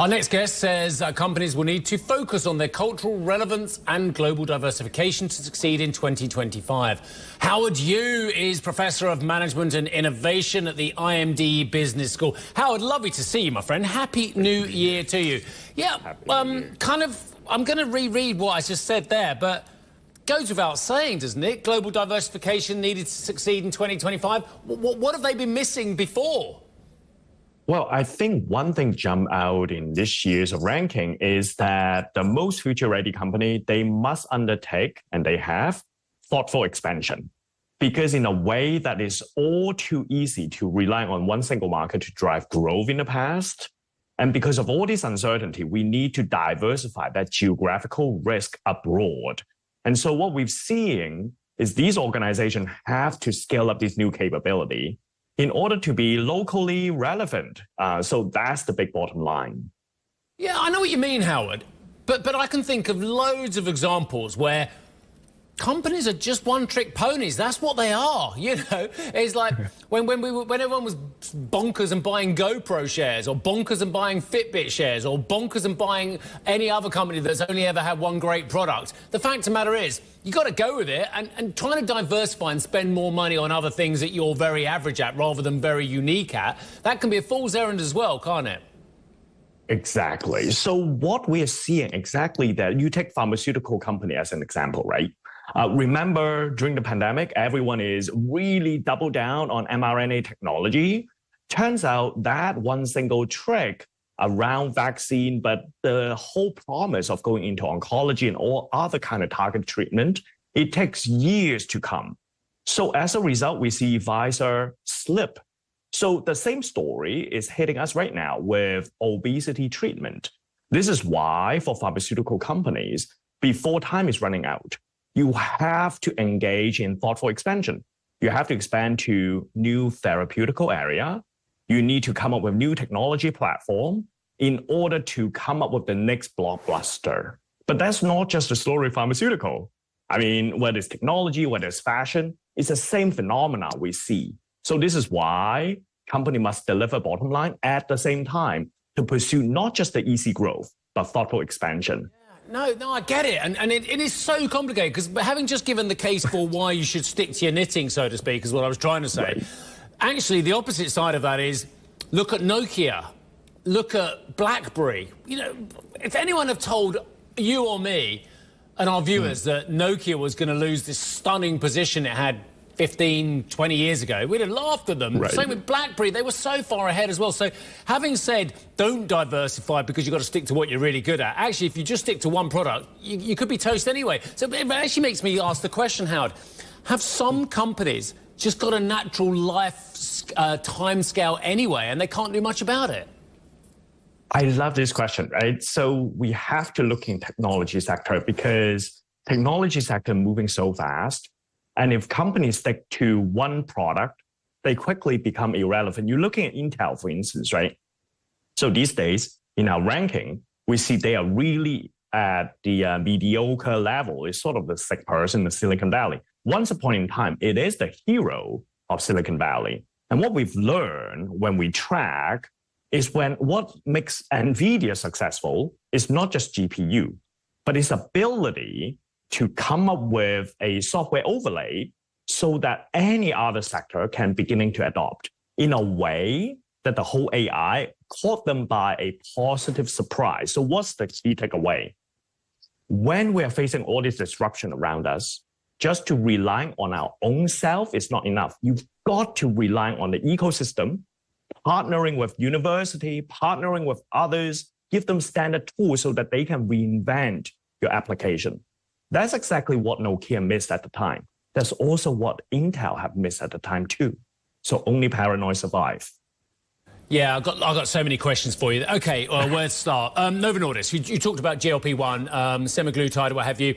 Our next guest says companies will need to focus on their cultural relevance and global diversification to succeed in 2025. Howard Yu is Professor of Management and Innovation at the IMD Business School. Howard, lovely to see you, my friend. Happy New Year to you. Yeah, I'm going to reread what I just said there, but goes without saying, doesn't it? Global diversification needed to succeed in 2025. What have they been missing before? Well, I think one thing jump out in this year's ranking is that the most future-ready company, they must undertake, and they have, thoughtful expansion. Because in a way that is all too easy to rely on one single market to drive growth in the past. And because of all this uncertainty, we need to diversify that geographical risk abroad. And so what we've seen is these organizations have to scale up this new capability in order to be locally relevant. So that's the big bottom line. Yeah, I know what you mean, Howard. But I can think of loads of examples where companies are just one-trick ponies. That's what they are, you know. It's like when everyone was bonkers and buying GoPro shares, or bonkers and buying Fitbit shares, or bonkers and buying any other company that's only ever had one great product. The fact of the matter is, you got to go with it and trying to diversify and spend more money on other things that you're very average at rather than very unique at. That can be a fool's errand as well, can't it? Exactly. So what we are seeing exactly that, you take pharmaceutical company as an example, right? Remember, during the pandemic, everyone is really double down on mRNA technology. Turns out that one single trick around vaccine, but the whole promise of going into oncology and all other kind of target treatment, it takes years to come. So as a result, we see Pfizer slip. So the same story is hitting us right now with obesity treatment. This is why for pharmaceutical companies, before time is running out, you have to engage in thoughtful expansion. You have to expand to new therapeutical area. You need to come up with new technology platform in order to come up with the next blockbuster. But that's not just a story of pharmaceutical. I mean, whether it's technology, whether it's fashion, it's the same phenomena we see. So this is why company must deliver bottom line at the same time to pursue not just the easy growth, but thoughtful expansion. No, I get it. And it is so complicated because having just given the case for why you should stick to your knitting, so to speak, is what I was trying to say. Right. Actually, the opposite side of that is look at Nokia, look at BlackBerry. You know, if anyone had told you or me and our viewers that Nokia was going to lose this stunning position it had 15, 20 years ago, we'd have laughed at them. Right. Same with BlackBerry. They were so far ahead as well. So having said, don't diversify because you've got to stick to what you're really good at. Actually, if you just stick to one product, you could be toast anyway. So it actually makes me ask the question, Howard, have some companies just got a natural life time scale anyway and they can't do much about it? I love this question, right? So we have to look in technology sector because technology sector moving so fast. And if companies stick to one product, they quickly become irrelevant. You're looking at Intel, for instance, right? So these days, in our ranking, we see they are really at the mediocre level. It's sort of the sick person in Silicon Valley. Once upon a time, it is the hero of Silicon Valley. And what we've learned when we track is what makes Nvidia successful is not just GPU, but its ability to come up with a software overlay so that any other sector can beginning to adopt in a way that the whole AI caught them by a positive surprise. So what's the key takeaway? When we are facing all this disruption around us, just to rely on our own self is not enough. You've got to rely on the ecosystem, partnering with university, partnering with others, give them standard tools so that they can reinvent your application. That's exactly what Nokia missed at the time. That's also what Intel have missed at the time too. So only paranoid survive. Yeah, I've got so many questions for you. Okay, well, where to start? Novo Nordisk, you talked about GLP-1, semaglutide, what have you.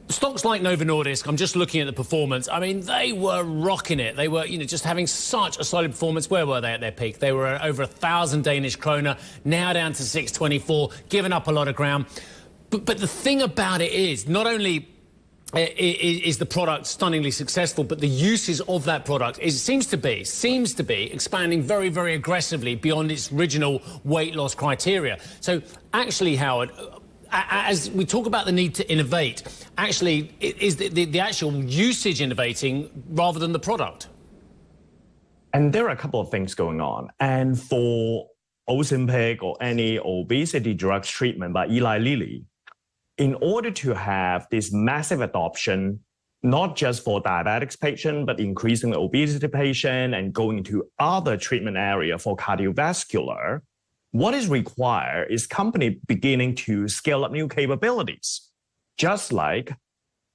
Stocks like Novo Nordisk, I'm just looking at the performance. I mean, they were rocking it. They were, just having such a solid performance. Where were they at their peak? They were over 1,000 Danish kroner, now down to 624, giving up a lot of ground. But the thing about it is, not only is the product stunningly successful, but the uses of that product seems to be expanding very, very aggressively beyond its original weight loss criteria. So actually, Howard, as we talk about the need to innovate, actually, is the actual usage innovating rather than the product? And there are a couple of things going on. And for Ozempic or any obesity drugs treatment by Eli Lilly, in order to have this massive adoption, not just for diabetics patient, but increasingly obesity patient and going into other treatment area for cardiovascular, what is required is company beginning to scale up new capabilities. Just like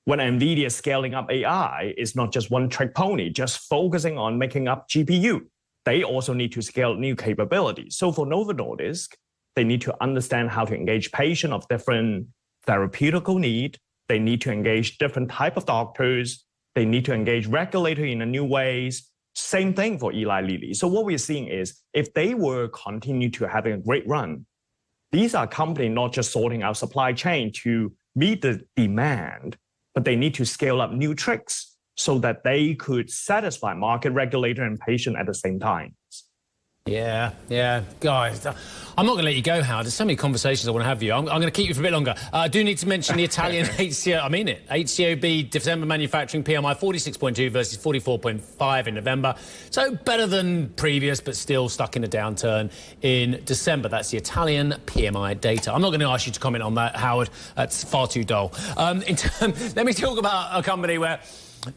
when Nvidia is scaling up AI, it's not just one trick pony, just focusing on making up GPU. They also need to scale new capabilities. So for Novo Nordisk, they need to understand how to engage patients of different therapeutical need. They need to engage different type of doctors. They need to engage regulator in a new ways. Same thing for Eli Lilly. So what we're seeing is if they were continue to having a great run, these are companies not just sorting out supply chain to meet the demand, but they need to scale up new tricks so that they could satisfy market regulator and patient at the same time. Yeah. Guys, I'm not going to let you go, Howard. There's so many conversations I want to have with you. I'm going to keep you for a bit longer. I do need to mention the Italian HCOB December manufacturing PMI 46.2 versus 44.5 in November. So better than previous, but still stuck in a downturn in December. That's the Italian PMI data. I'm not going to ask you to comment on that, Howard. That's far too dull. Let me talk about a company where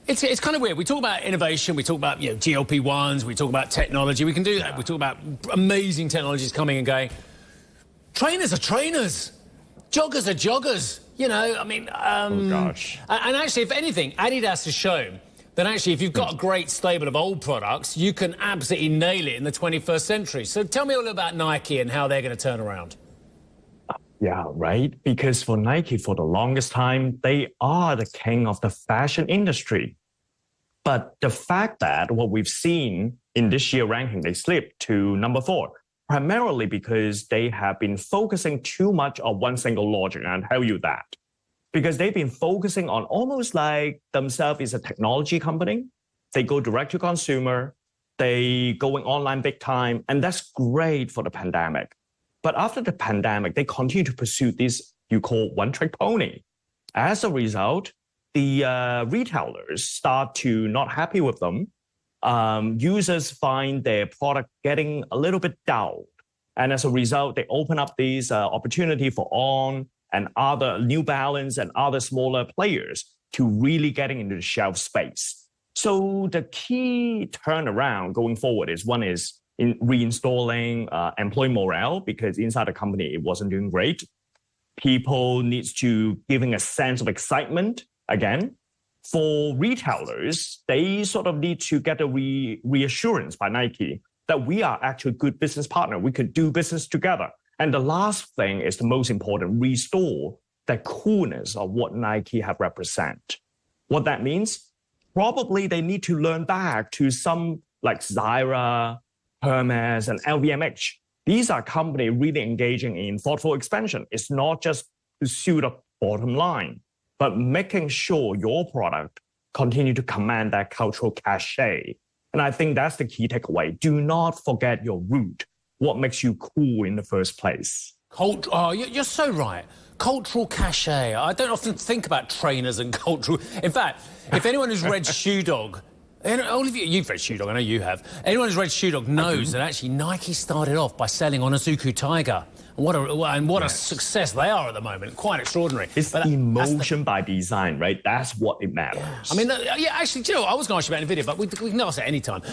it's kind of weird. We talk about innovation, we talk about GLP-1s, we talk about technology. We can do that. We talk about amazing technologies coming and going. Trainers are trainers. Joggers are joggers. Oh, gosh. And actually, if anything, Adidas has shown that actually if you've got a great stable of old products, you can absolutely nail it in the 21st century. So tell me a little about Nike and how they're going to turn around. Yeah, right. Because for Nike, for the longest time, they are the king of the fashion industry. But the fact that what we've seen in this year ranking, they slipped to number 4, primarily because they have been focusing too much on one single logic. And I'll tell you that. Because they've been focusing on almost like themselves as a technology company. They go direct to consumer. They going online big time. And that's great for the pandemic. But after the pandemic, they continue to pursue this you call one-trick pony. As a result, the retailers start to not happy with them. Users find their product getting a little bit dull. And as a result, they open up these opportunity for On and other New Balance and other smaller players to really getting into the shelf space. So the key turnaround going forward is one is in reinstalling employee morale, because inside the company, it wasn't doing great. People needs to giving a sense of excitement again. For retailers, they sort of need to get a reassurance by Nike that we are actually a good business partner. We could do business together. And the last thing is the most important, restore the coolness of what Nike have represent. What that means, probably they need to learn back to some like Zyra, Hermes, and LVMH. These are companies really engaging in thoughtful expansion. It's not just to suit a bottom line, but making sure your product continue to command that cultural cachet. And I think that's the key takeaway. Do not forget your root, what makes you cool in the first place. You're so right. Cultural cachet. I don't often think about trainers and cultural. In fact, if anyone who's read Shoe Dog, and all of you've read Shoe Dog, I know you have. Anyone who's read Shoe Dog knows that actually Nike started off by selling Onitsuka Tiger. What a success they are at the moment. Quite extraordinary. It's emotion by design, right? That's what it matters. I mean, actually, do you know what? I was going to ask you about Nvidia, but we can ask it any time.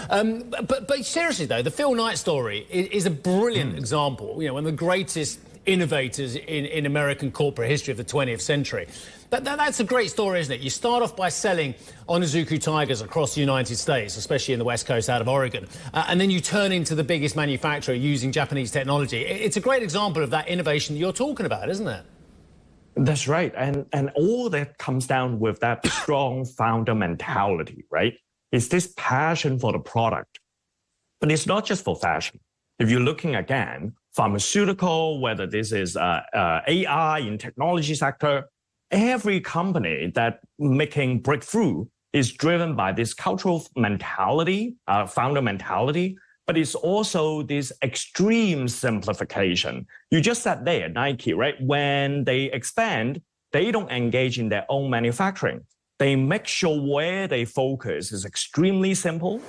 But seriously, though, the Phil Knight story is a brilliant example. One of the greatest innovators in American corporate history of the 20th century. That's a great story, isn't it? You start off by selling Onitsuka Tigers across the United States, especially in the West Coast out of Oregon, and then you turn into the biggest manufacturer using Japanese technology. It's a great example of that innovation that you're talking about, isn't it? That's right. And all that comes down with that strong founder mentality, right? It's this passion for the product. But it's not just for fashion. If you're looking again, pharmaceutical, whether this is AI in technology sector, every company that making breakthrough is driven by this cultural mentality, founder mentality, but it's also this extreme simplification. You just said there, Nike, right? When they expand, they don't engage in their own manufacturing. They make sure where they focus is extremely simple,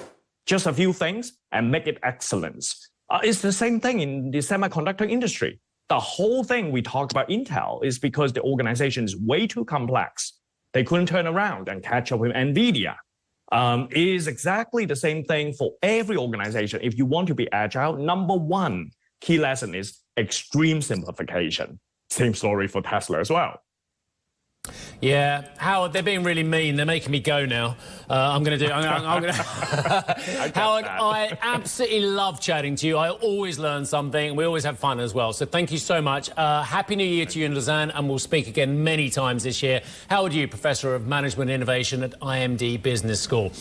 just a few things, and make it excellence. It's the same thing in the semiconductor industry. The whole thing we talked about Intel is because the organization is way too complex. They couldn't turn around and catch up with Nvidia. It is exactly the same thing for every organization. If you want to be agile, number one key lesson is extreme simplification. Same story for Tesla as well. Yeah, Howard, they're being really mean. They're making me go now. I'm going to do. I'm going to. Howard, I absolutely love chatting to you. I always learn something. We always have fun as well. So thank you so much. Happy New Year to you and Lausanne, and we'll speak again many times this year. Howard Yu, Professor of Management Innovation at IMD Business School.